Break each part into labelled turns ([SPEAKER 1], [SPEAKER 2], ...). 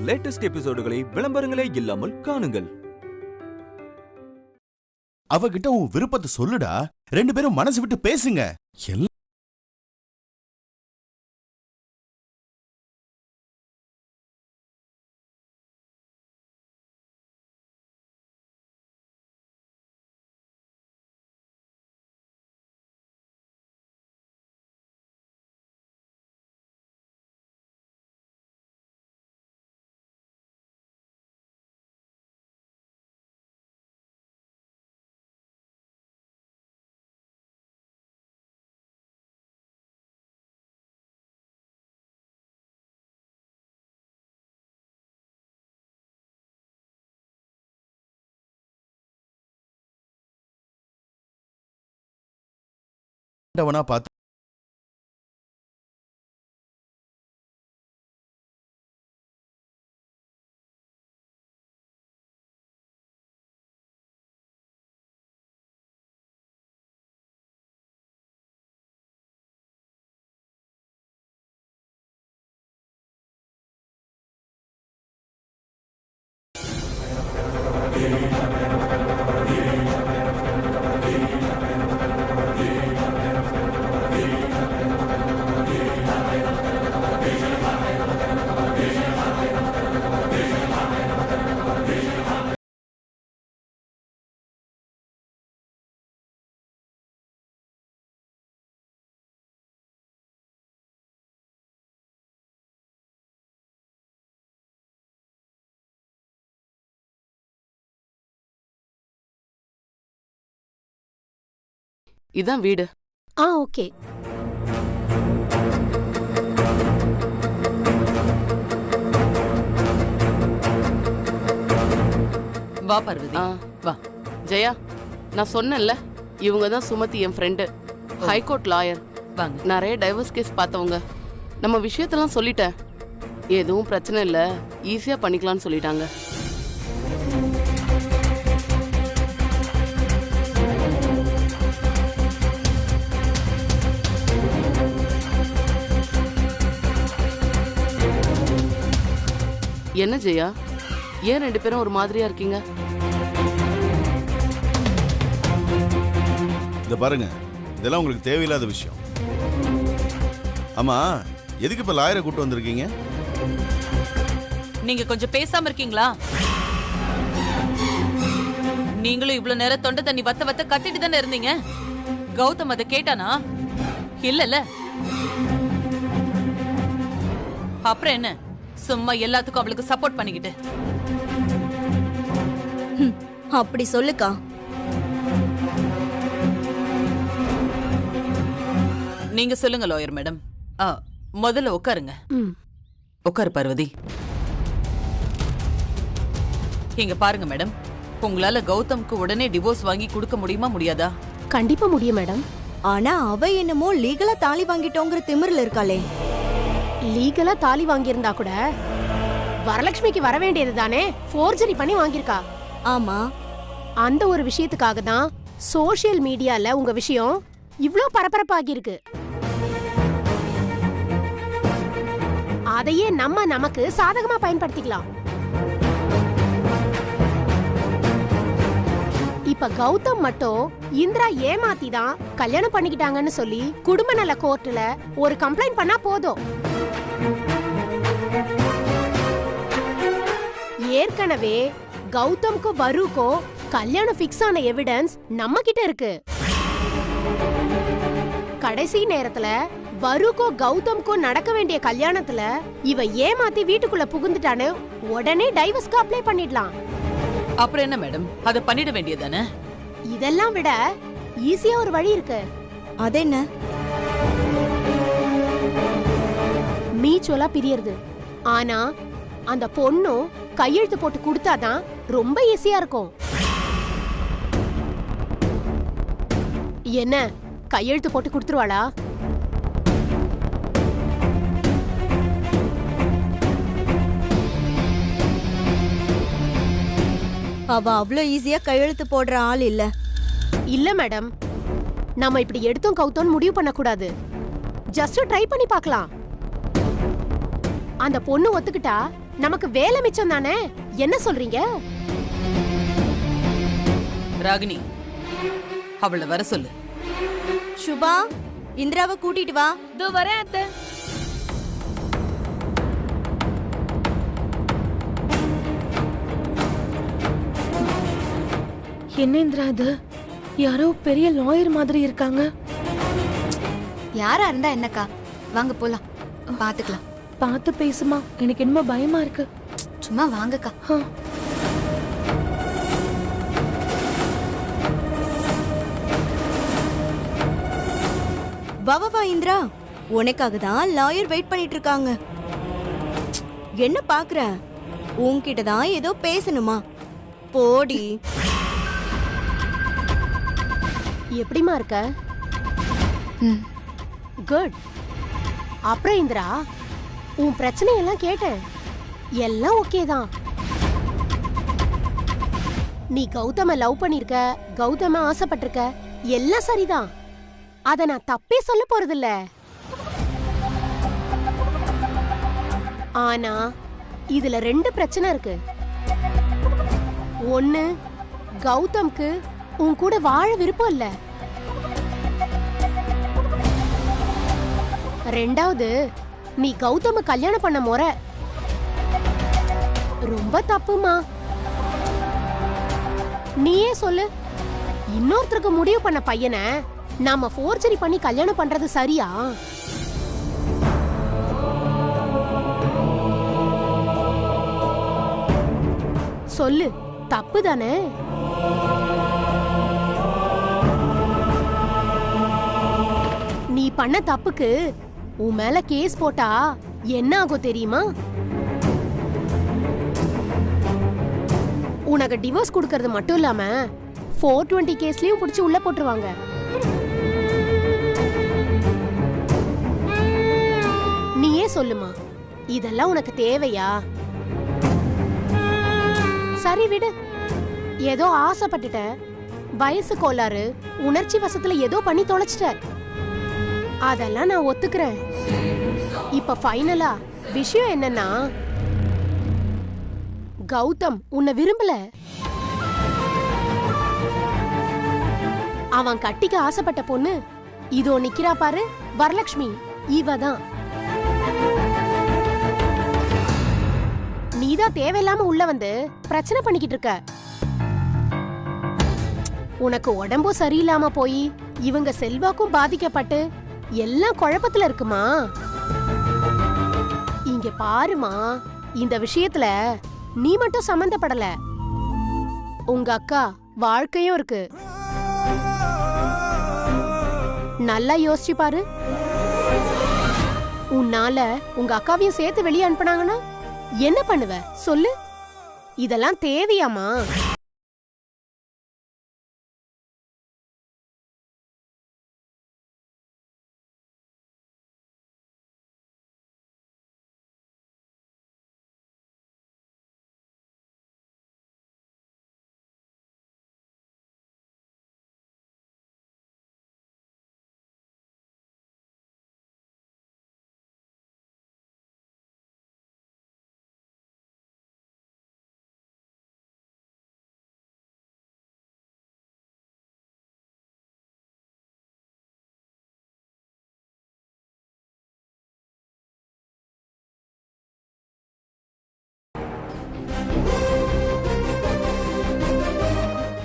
[SPEAKER 1] Latest எபிசோடுகளை விளம்பரங்களே இல்லாமல் காணுங்கள்.
[SPEAKER 2] அவகிட்ட உன் விருப்பத்தை சொல்லுடா. 2 பேரும் மனசு விட்டு பேசுங்க. பார்த்து
[SPEAKER 3] இதான் வீடு.
[SPEAKER 4] ஓகே.
[SPEAKER 3] வா பார்வதி, வா. ஜெயா, நான் சொன்னேன்ல, இவங்க தான் சுமதி, என் ஃப்ரெண்டு, ஹைகோர்ட் லாயர். வாங்க. நிறைய டைவர்ஸ் கேஸ் பார்த்தவங்க. நம்ம விஷயத்தெல்லாம் சொல்லிட்டேன். எதுவும் பிரச்சனை இல்லை, ஈஸியா பண்ணிக்கலாம்னு சொல்லிட்டாங்க. என்ன ஜெயா, ஏன் 2 பேரும் ஒரு மாதிரியா இருக்கீங்க?
[SPEAKER 2] இத பாருங்க, இதெல்லாம் உங்களுக்கு தேவையில்லாத விஷயம். ஆமா, எதுக்கு இப்ப லாயரை கூட்டு வந்திருக்கீங்க?
[SPEAKER 5] நீங்க கொஞ்சம் பேசாம இருக்கீங்களா? நீங்களும் இவ்வளவு நேரம் தொண்டை தண்ணி வத்த வத்த கத்திட்டு தானே இருந்தீங்க. கௌதம் அதை கேட்டானா? இல்லல்ல. அப்புறம் என்ன, சும்மா எல்லாத்துக்கும் அவளுக்கு சப்போர்ட் பண்ணிக்கிட்டு?
[SPEAKER 6] அப்படி சொல்லுக்கா.
[SPEAKER 5] நீங்க சொல்லுங்க லாயர் மேடம். முதல்ல உட்காருங்க. உட்காரு பார்வதி. இங்க பாருங்க மேடம், உங்களால கௌதம்க்கு உடனே டிவோர்ஸ் வாங்கி கொடுக்க முடியுமா முடியாதா?
[SPEAKER 4] கண்டிப்பா முடியும் மேடம்.
[SPEAKER 6] ஆனா அவ என்னமோ லீகலா தாலி வாங்கிட்டோங்கிற திமிர்ல இருக்காளே.
[SPEAKER 4] லீகலா தாலி வாங்கியிருந்தா கூட வரலட்சுமிக்கு வர வேண்டியது தானே, ஃபோர்ஜரி பண்ணி வாங்கியிருக்கா.
[SPEAKER 6] ஆமா,
[SPEAKER 4] அந்த ஒரு விஷயத்துக்காக தான் சோஷியல் மீடியால உங்க விஷயம் இவ்ளோ பரபரப்பாகி இருக்கு. அதையே நமக்கு சாதகமா பயன்படுத்திக்கலாம். இப்ப கௌதம் மட்டும் இந்திரா ஏமாத்தி தான் கல்யாணம் பண்ணிக்கிட்டாங்கன்னு சொல்லி குடும்ப நல கோர்ட்ல ஒரு கம்ப்ளைண்ட் பண்ணா போதும். ஏற்கனவே கௌதம்க்கு வருக்கோ கல்யாணம் ஃபிக்ஸ் ஆன எவிடன்ஸ் நம்ம கிட்ட இருக்கு. கடைசி நேரத்துல வருக்கோ கௌதம்க்கோ நடக்க வேண்டிய கல்யாணத்துல இவ ஏமாத்தி வீட்டுக்குள்ள புகுந்துட்டான்னு உடனே டைவர்ஸ்க்கு அப்ளை பண்ணிடலாம்.
[SPEAKER 5] அப்புறம் என்ன மேடம், அத பண்ணிட வேண்டியதானே?
[SPEAKER 4] இதெல்லாம் விட ஈஸியா ஒரு வழி இருக்கு.
[SPEAKER 6] அது என்ன?
[SPEAKER 4] மீச்சுவலா பிரியறது. ஆனா அந்த பொண்ணும் கையெழுத்து போட்டு கொடுத்தாதான் ரொம்ப ஈஸியா இருக்கும். என்ன, கையெழுத்து போட்டு கொடுத்துருவாளா?
[SPEAKER 6] அவ அவ்வளோ ஈஸியா கையெழுத்து போடுற ஆள் இல்ல.
[SPEAKER 4] இல்ல மேடம், நாம இப்படி எடுத்தோம் கவுத்தோன்னு முடிவு பண்ண கூடாது. ஜஸ்ட் ட்ரை பண்ணி பார்க்கலாம். அந்த பொண்ணு ஒத்துக்கிட்டா நமக்கு வேலை மிச்சம் தானே, என்ன சொல்றீங்க?
[SPEAKER 5] ராகினி, அவளை வர சொல்லு.
[SPEAKER 6] சுபா, இந்திராவை கூட்டிட்டு வா.
[SPEAKER 7] இதோ வரேன் அத்தை. என்ன இந்திரா இது? யாரோ பெரிய லாயர் மாதிரி இருக்காங்க.
[SPEAKER 8] யாரா இருந்தா என்னக்கா, வாங்க போலாம், பாத்துக்கலாம்.
[SPEAKER 7] பார்த்து பேசுமா, எனக்கு என்னமோ பயமா இருக்கு.
[SPEAKER 8] சும்மா வாங்கக்கா.
[SPEAKER 6] வா வா வா இந்திரா, உனக்காக தான் லாயர் வெயிட் பண்ணிட்டு இருக்காங்க. என்ன பாக்குற? உன்கிட்ட தான் ஏதோ பேசணுமா? போடி.
[SPEAKER 4] எப்படிமா இருக்க? குட். அப்புறம் இந்திரா, உன் பிரச்சனையெல்லாம் கேட்டேன், எல்லாம் ஓகே தான். நீ கௌதம லவ் பண்ணிருக்க, கௌதம ஆசைப்பட்டிருக்க, எல்லாம் சரிதான். அத நான் தப்பே சொல்ல போறதில்ல. ஆனா இதுல 2 பிரச்சனை இருக்கு. ஒண்ணு, கௌதம்க்கு உன் கூட வாழ விருப்பம் இல்ல. ரெண்டாவது, நீ கௌதம கல்யாணம் பண்ண முறை ரொம்ப தப்புமா. நீயே சொல்லு, இன்னொருத்தருக்கு முடிவு பண்ண பையனை நாம ஃபோர்ஜரி பண்ணி கல்யாணம் பண்றது சரியா? சொல்லு, தப்பு தானே? நீ பண்ண தப்புக்கு உன் மேல கேஸ் போட்டா என்ன ஆகும் தெரியுமா? உனக்கு டிவோர்ஸ் கொடுக்கறது மட்டும் இல்லாம 420 கேஸ்லயும் புடிச்சு உள்ள போட்டுருவாங்க. நீயே சொல்லுமா, இதெல்லாம் உனக்கு தேவையா? சரி விடு, ஏதோ ஆசைப்பட்டுட்ட, வயசு கோளாறு, உணர்ச்சி வசத்துல ஏதோ பண்ணி தொலைச்சிட்ட, அதெல்லாம் நான் ஒத்துக்கிறேன். இப்ப ஃபைனலா விஷயம் என்னன்னா, கௌதம் உன்னை விரும்பல. அவன் கட்டிக்க ஆசைப்பட்ட பொண்ணு இதோ நிக்கிறா பாரு, வரலட்சுமி, இவதான். நீதான் தேவையில்லாம உள்ள வந்து பிரச்சனை பண்ணிக்கிட்டு இருக்க. உனக்கு உடம்பும் சரியில்லாம போய் இவங்க செல்வாக்கும் பாதிக்கப்பட்டு எல்லாம் குழப்பத்துல இருக்குமா. இங்க பாருமா, இந்த விஷயத்துல நீ மட்டும் சம்பந்தப்படல, உங்க அக்கா வாழ்க்கையும் இருக்கு. நல்லா யோசிச்சு பாரு. உன்னால உங்க அக்காவையும் சேர்த்து வெளியே அனுப்புனாங்கன்னா என்ன பண்ணுவ சொல்லு? இதெல்லாம் தேவையாமா?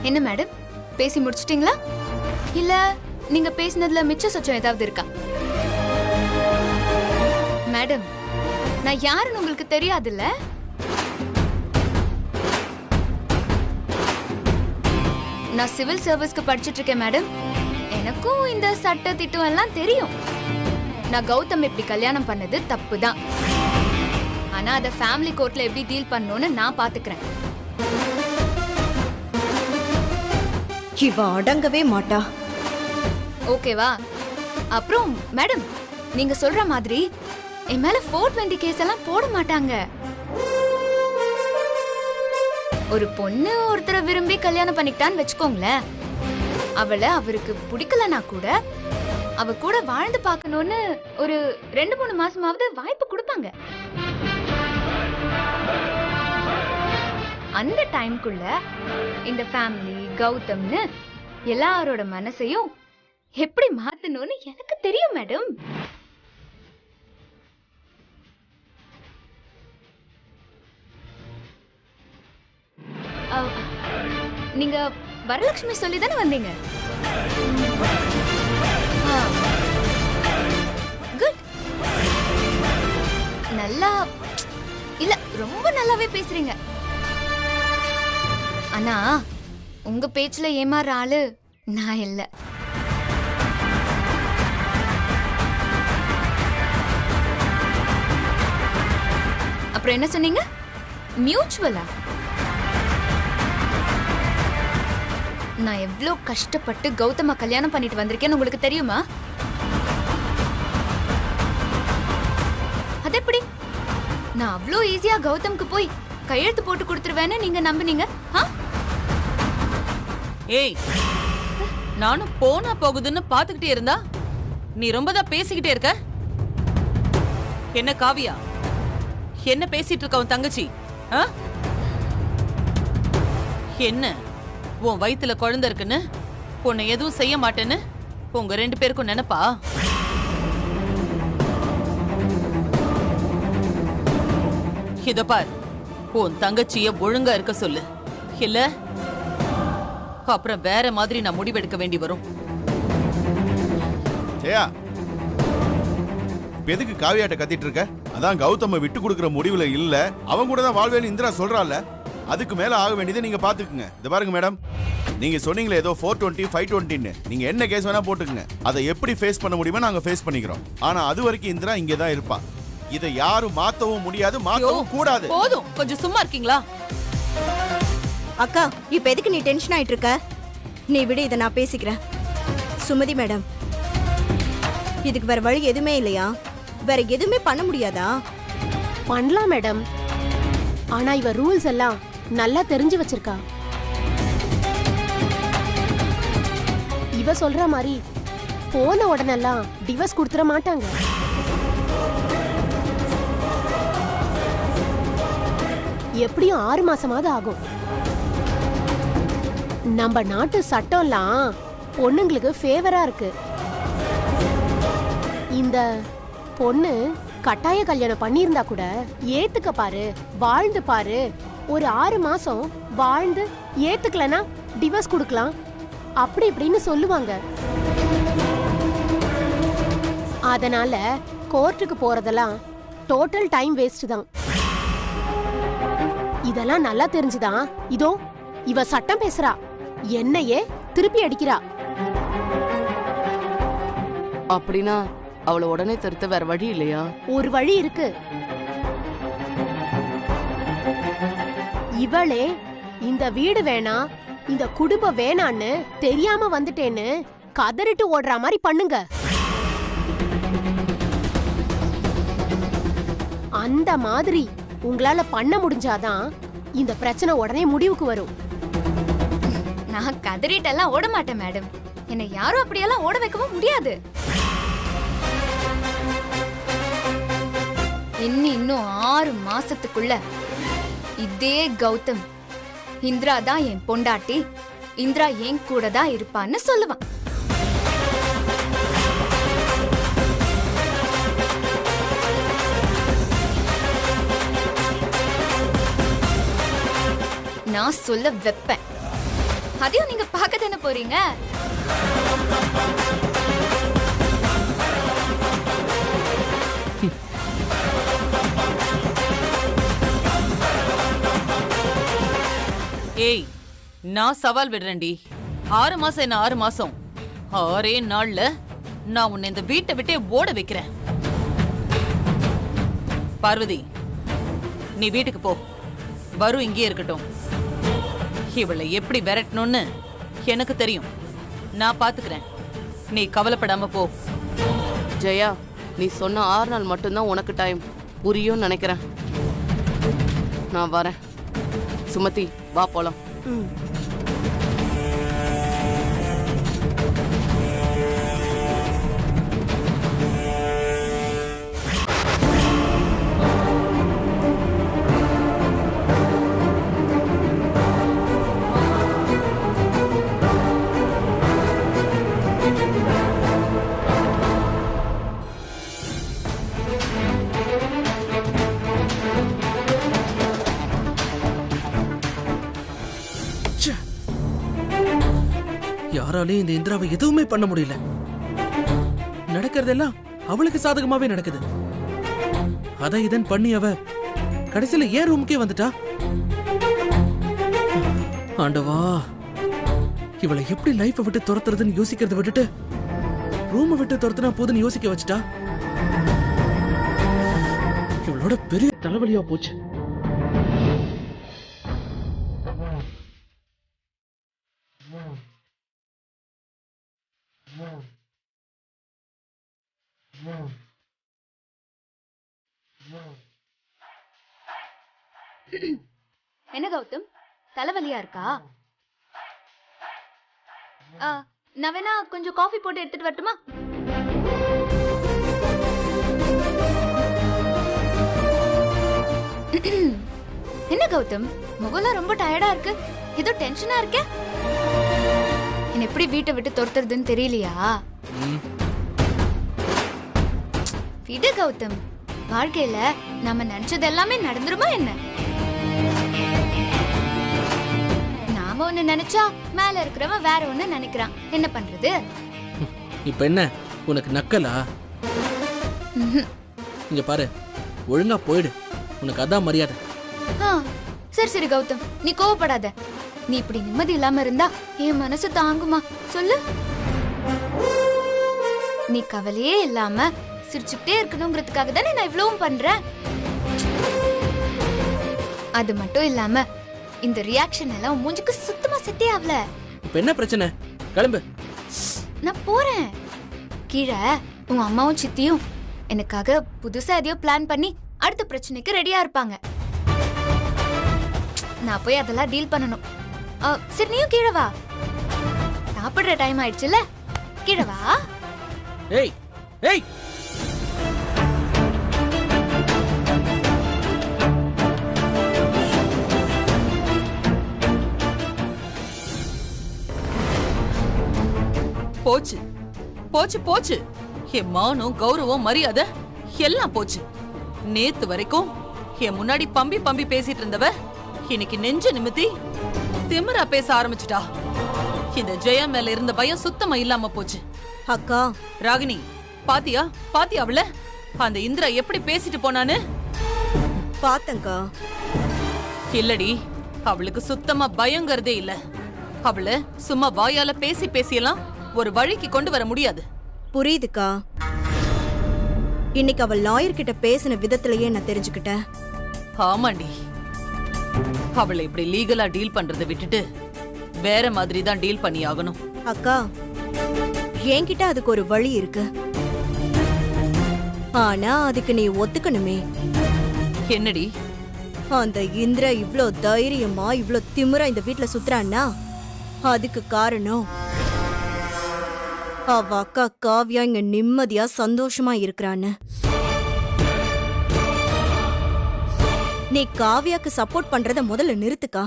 [SPEAKER 8] என்ன மேடம், பேசி முடிச்சிட்டீங்களா? இல்ல நீங்க பேசினதுல மிச்ச சச்சம் ஏதாவது இருக்கா? மேடம், நான் யாருன்னு உங்களுக்கு தெரியாதுல்ல? நான் சிவில் சர்வீஸ்க்கு படிச்சிட்டு இருக்கேன் மேடம். எனக்கும் இந்த சட்ட திட்டம் எல்லாம் தெரியும். நான் கௌதம் இப்படி கல்யாணம் பண்ணது தப்பு தான். ஆனா அத ஃபேமிலி கோர்ட்ல எப்படி டீல் பண்ணணும்னு நான் பாத்துக்கிறேன்.
[SPEAKER 6] இவ அடங்கவே மாட்டா.
[SPEAKER 8] ஓகேவா? அப்புறம் மேடம், நீங்க சொல்ற மாதிரி என் மேல 420 கேஸ் எல்லாம் போட மாட்டாங்க. ஒரு பொண்ணு ஒருத்தரை விரும்பி கல்யாணம் பண்ணிக்கிட்டான்னு வச்சுக்கோங்களேன், அவளை அவருக்கு பிடிக்கலனா கூட அவ கூட வாழ்ந்து பார்க்கணும்னு ஒரு 2-3 மாசமாவது வாய்ப்பு கொடுப்பாங்க. அந்த டைம்குள்ள இந்த ஃபேமிலி கௌதம்னு எல்லாரோட மனசையும் எப்படி மாத்தணும்னு எனக்கு தெரியும் மேடம். நீங்க வரலட்சுமி சொல்லி தானே வந்தீங்க? குட். நல்லா இல்ல, ரொம்ப நல்லாவே பேசுறீங்க. ஆனா உங்க பேச்சுல ஏமாற ஆளு நான் இல்ல. அப்புறம் என்ன சொன்னீங்க? மியூச்சுவலா? நான் எவ்வளவு கஷ்டப்பட்டு கௌதம கல்யாணம் பண்ணிட்டு வந்திருக்கேன்னு உங்களுக்கு தெரியுமா? அது எப்படி? நான் அவ்வளோ ஈஸியா கௌதம்க்கு போய் கையெழுத்து போட்டு கொடுத்துருவேன்னு நீங்க நம்புனீங்க?
[SPEAKER 5] ஏய், நானும் போனா போகுதுன்னு பாத்துக்கிட்டே இருந்தா நீ ரொம்ப தான் பேசிக்கிட்டே இருக்க. என்ன காவியா, என்ன பேசிட்டு இருக்க உன் தங்கச்சி? என்ன உன் வயித்துல குழந்தை இருக்குன்னு உன்னை எதுவும் செய்ய மாட்டேன்னு உங்க 2 பேருக்கும் நினைப்பா? இத பார், உன் தங்கச்சிய ஒழுங்கா இருக்க சொல்லு, இல்ல அப்புறம் வேற மாதிரி நான் முடிவெடுக்க வேண்டி வரும்.
[SPEAKER 2] ஜெயா, எதுக்கு காவியாட்ட கத்திட்டு இருக்க? அதான் கௌதம விட்டு கொடுக்கிற முடிவுல இல்ல, அவங்க கூட தான் வாழ்வேன்னு இந்திரா சொல்றாள். அதுக்கு மேல ஆக வேண்டியதை நீங்க பாத்துக்குங்க. இத பாருங்க மேடம், நீங்க சொன்னீங்களே ஏதோ 420 520ன்னு, நீங்க என்ன கேஸ் வேணா போட்டுக்குங்க. அதை எப்படி ஃபேஸ் பண்ண முடியுமோ நாங்க ஃபேஸ் பண்ணிக்கிறோம். ஆனா அது வரைக்கும் இந்திரா இங்கே தான் இருப்பா. இதை யாரும் மாத்தவும் முடியாது, மாத்தவும் கூடாது.
[SPEAKER 5] போதும், கொஞ்சம் சும்மா இருக்கீங்களா?
[SPEAKER 6] அக்கா, இப்ப எதுக்கு நீ டென்ஷன் ஆயிட்டு இருக்க? நீ விடு, இதை நான் பேசிக்கிறேன். சுமதி மேடம், இதுக்கு வேற வழி எதுவுமே இல்லையா? வேற எதுவுமே பண்ண முடியாதா?
[SPEAKER 4] பண்ணலாம் மேடம். ஆனா இவ ரூல்ஸ் எல்லாம் நல்லா தெரிஞ்சு வச்சிருக்கா. இவ சொல்ற மாதிரி போன உடனெல்லாம் டிவோர்ஸ் கொடுத்துட மாட்டாங்க. எப்படியும் 6 மாசமாவது ஆகும். நம்ம நாட்டு சட்டம்லாம் பொண்ணுங்களுக்கு ஃபேவரா இருக்கு. இந்த பொண்ணு கட்டாய கல்யாணம் பண்ணியிருந்தா கூட ஏத்துக்க பாரு, வாழ்ந்து பாரு, ஒரு 6 மாசம் வாழ்ந்து ஏத்துக்கலனா டிவோர்ஸ் கொடுக்கலாம், அப்படி இப்படின்னு சொல்லுவாங்க. அதனால கோர்ட்டுக்கு போறதெல்லாம் டோட்டல் டைம் வேஸ்ட் தான். இதெல்லாம் நல்லா தெரிஞ்சுதான் இதோ இவ சட்டம் பேசுறா, என்னையே திருப்பி அடிக்கிறா.
[SPEAKER 3] அப்படின்னா அவளை உடனே திருத்த வேற வழி இல்லையா?
[SPEAKER 4] ஒரு வழி இருக்கு. இவளே இந்த வீடு வேணாம், இந்த குடும்பம் வேணான்னு தெரியாம வந்துட்டேன்னு கதறிட்டு ஓடுற மாதிரி பண்ணுங்க. அந்த மாதிரி உங்களால பண்ண முடிஞ்சாதான் இந்த பிரச்சனை உடனே முடிவுக்கு வரும்.
[SPEAKER 8] நான் கதறிட்டெல்லாம் ஓட மாட்டேன் மேடம். என்னை யாரும் அப்படியெல்லாம் ஓட வைக்கவும் முடியாது. இன்னும் 6 மாசத்துக்குள்ள இதே கௌதம் இந்திரா தான் என் பொண்டாட்டி, இந்திரா என் கூட தான் இருப்பான்னு சொல்லுவான். நான் சொல்ல வைப்பேன். அதையும் நீங்க பார்க்க தானே போறீங்க.
[SPEAKER 5] ஏய், நான் சவால் விடுறேன்டி. 6 மாசம் என்ன 6 மாசம், 6 நாள்ல நான் உன்னை இந்த வீட்டை விட்டே ஓட வைக்கிறேன். பார்வதி, நீ வீட்டுக்கு போ, வரும் இங்கே இருக்கட்டும். இவளை எப்படி விரட்டணும்னு எனக்கு தெரியும், நான் பாத்துக்கிறேன். நீ கவலைப்படாம போ.
[SPEAKER 3] ஜெயா, நீ சொன்ன 6 நாள் மட்டும்தான் உனக்கு டைம். புரியும் நினைக்கிறேன். நான் வரேன். சுமதி, வா போலாம்.
[SPEAKER 9] யாராலையும் இந்த இந்திராவை எதுவுமே பண்ண முடியல. நடக்கிறதெல்லாம் அவளுக்கு சாதகமாவே நடக்குது. அதை இதன் பண்ணி அவ கடைசியில ஏன் ரூமுக்கே வந்துட்டா. ஆண்டவா, இவளை எப்படி லைஃபை விட்டு துரத்துறதுன்னு யோசிக்கிறத விட்டுட்டு ரூமை விட்டு துரத்துனா போதுன்னு யோசிக்க வச்சுட்டா. இவளோட பெரிய தலைவலியா போச்சு.
[SPEAKER 8] என்ன கௌதம், தலைவலியா இருக்கா? நான் வேணா கொஞ்சம் காஃபி போட்டு எடுத்துட்டு வரட்டுமா? என்ன கௌதம், முகம்லாம் ரொம்ப டயர்டா இருக்கு. ஏதோ டென்ஷனா இருக்க. என்ன எப்படி வீட்டை விட்டு துரத்துறதுன்னு தெரியலையா? விடு கௌதம், வாழ்க்கையில நாம நினைச்சது எல்லாமே நடந்துருமா என்ன? நாம ஒண்ணு நினைச்சா மேல இருக்கிறவன் வேற ஒண்ணு நினைக்கிறான். என்ன பண்றது?
[SPEAKER 9] இப்ப என்ன உனக்கு நக்கலா? இங்க பாரு, ஒழுங்கா போயிடு. உனக்கு அதான் மரியாதை.
[SPEAKER 8] சரி சரி கௌதம், நீ கோவப்படாத. நீ இப்படி நிம்மதி இல்லாம இருந்தா என் மனசு தாங்குமா சொல்லு? நீ கவலையே இல்லாம சிரிச்சுக்கிட்டே இருக்கணுங்கிறதுக்காக தானே நான் இவ்வளவும் பண்றேன். அது மட்டும் இல்லாம இந்த ரியாக்ஷன் எல்லாம் மூஞ்சுக்கு சுத்தமா செட்டே ஆகல.
[SPEAKER 9] இப்ப என்ன பிரச்சனை? கிளம்பு.
[SPEAKER 8] நான் போறேன். கீழே உன் அம்மாவும் சித்தியும் எனக்காக புதுசா எதையோ பிளான் பண்ணி அடுத்த பிரச்சனைக்கு ரெடியா இருப்பாங்க. நான் போய் அதெல்லாம் டீல் பண்ணணும். சரி, நீயும் கீழே வா. சாப்பிடுற டைம் ஆயிடுச்சுல, கீழே வா.
[SPEAKER 9] ஏய் ஏய்,
[SPEAKER 5] போச்சு போச்சு போச்சு. என் மானம், கௌரவம், மரியாதை எல்லாம் போச்சு. நேத்து வரைக்கும் என் முன்னாடி பம்பி பம்பி பேசிட்டு இருந்தவ இன்னைக்கு நெஞ்ச நிமித்தி திமிரா பேச ஆரம்பிச்சுட்டா. இந்த ஜெயா மேல இருந்த பயம் சுத்தமா இல்லாம போச்சு.
[SPEAKER 6] அக்கா
[SPEAKER 5] ராகினி, பாத்தியா பாத்தியா அவள? அந்த இந்திரா எப்படி பேசிட்டு போனான்னு?
[SPEAKER 6] பாத்தங்கா.
[SPEAKER 5] இல்லடி, அவளுக்கு சுத்தமா பயங்கறதே இல்ல. அவள சும்மா வாயால பேசி பேசியெல்லாம் ஒரு வழிக்கு கொண்டு வர முடியாது.
[SPEAKER 6] புரியுதுக்கா. இன்னைக்கு அவள் லாயர் கிட்ட பேசின விதத்திலேயே நான் தெரிஞ்சுக்கிட்டேன்.
[SPEAKER 5] ஆமாண்டி, அவளை இப்படி லீகலா டீல் பண்றதை விட்டுட்டு வேற மாதிரி தான் டீல் பண்ணி ஆகணும்.
[SPEAKER 6] அக்கா, என்கிட்ட அதுக்கு ஒரு வழி இருக்கு. ஆனா அதுக்கு நீ ஒத்துக்கணுமே.
[SPEAKER 5] என்னடி?
[SPEAKER 6] அந்த இந்திரா இவ்ளோ தைரியமா இவ்ளோ திமிரா இந்த வீட்ல சுத்துறான்னா அதுக்கு காரணம் அவ அக்கா காவ்யா இங்க நிம்மதியா சந்தோஷமா இருக்கிறான்னு. நீ காவ்யாக்கு சப்போர்ட் பண்றத முதல்ல நிறுத்துக்கா.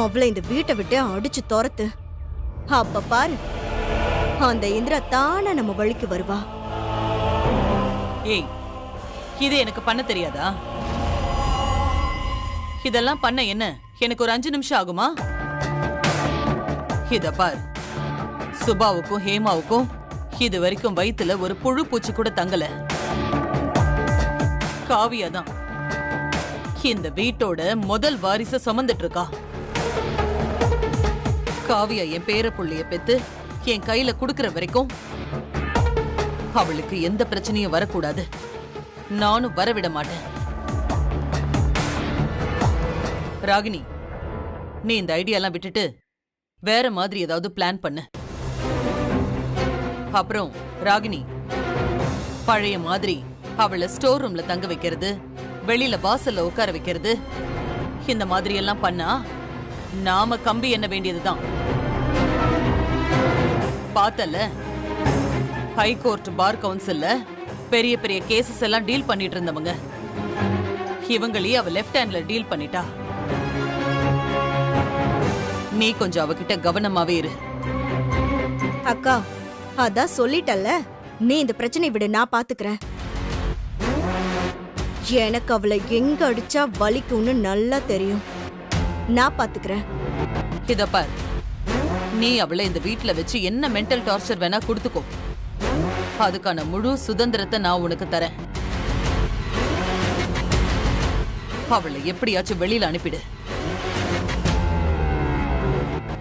[SPEAKER 6] அவளை இந்த வீட்டை விட்டு அடிச்சு துரத்து. அப்ப பாரு, அந்த இந்திரா தானே நம்ம வழிக்கு வருவா.
[SPEAKER 5] ஏய், இது எனக்கு பண்ண தெரியாதா? இதெல்லாம் பண்ண என்ன எனக்கு ஒரு 5 நிமிஷம் ஆகுமா? இத பார், சுபாவுக்கும் ஹேமாவுக்கும் இது வரைக்கும் வயித்துல ஒரு புழு பூச்சி கூட தங்கல. காவியா தான் இந்த வீட்டோட முதல் வாரிச சுமந்துட்டு இருக்கா. காவியா என் பேர புள்ளைய பெத்து என் கையில குடுக்கற வரைக்கும் அவளுக்கு எந்த பிரச்சனையும் வரக்கூடாது. நானும் வரவிட மாட்டேன். ராகினி, நீ இந்த ஐடியாலாம் விட்டுட்டு வேற மாதிரி ஏதாவது பிளான் பண்ணு. அப்புறம் ராகினி, பழைய மாதிரி அவளை ஸ்டோர் ரூம்ல தங்க வைக்கிறது, வெளியில வாசல்ல உட்கார வைக்கிறது, இந்த மாதிரி எல்லாம் பண்ணா நாம கம்பி எண்ண வேண்டியதுதான். பார்த்தல, ஹைகோர்ட், பார் கவுன்சில்ல பெரிய பெரிய கேசஸ் எல்லாம் டீல் பண்ணிட்டு இருந்தவங்க இவங்களையே அவ லெஃப்ட் ஹேண்ட்ல டீல் பண்ணிட்டா. நீ கொஞ்சம் அவகிட்ட கவனமாவே இரு.
[SPEAKER 6] அக்கா, அதான் சொல்லிட்டல்ல, நீ இந்த பிரச்சனை விட, நான் பாத்துக்கிறேன். எனக்கு அவளை எங்க அடிச்சா வலிக்கும்னு நல்லா தெரியும். நான் பாத்துக்கிறேன்.
[SPEAKER 5] இத பார், நீ அவளை இந்த வீட்ல வச்சு என்ன மென்டல் டார்ச்சர் வேணா கொடுத்துக்கோ. அதுக்கான முழு சுதந்திரத்தை நான் உனக்கு தரேன். அவளை எப்படியாச்சும் வெளியில அனுப்பிடு.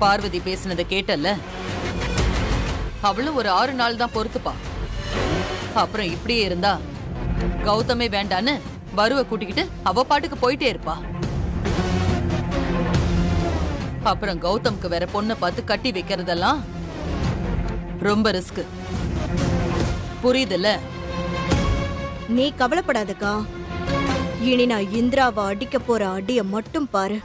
[SPEAKER 5] பார்வதி பேசினதை கேட்டல்ல, அவளும் ஒரு 6 நாள் தான் பொறுத்துப்பா. அப்புறம் இப்படியே இருந்தா கௌதமே வேண்டான்னு வருவ கூட்டிக்கிட்டு அவ பாட்டுக்கு போயிட்டே இருப்பா. அப்புறம் கௌதம்க்கு வேற பொண்ணை பார்த்து கட்டி வைக்கிறதெல்லாம் ரொம்ப ரிஸ்க். புரியுதுல்ல?
[SPEAKER 6] நீ கவலைப்படாதக்கா. இனி நான் இந்திராவை அடிக்க போற அடிய மட்டும் பாரு.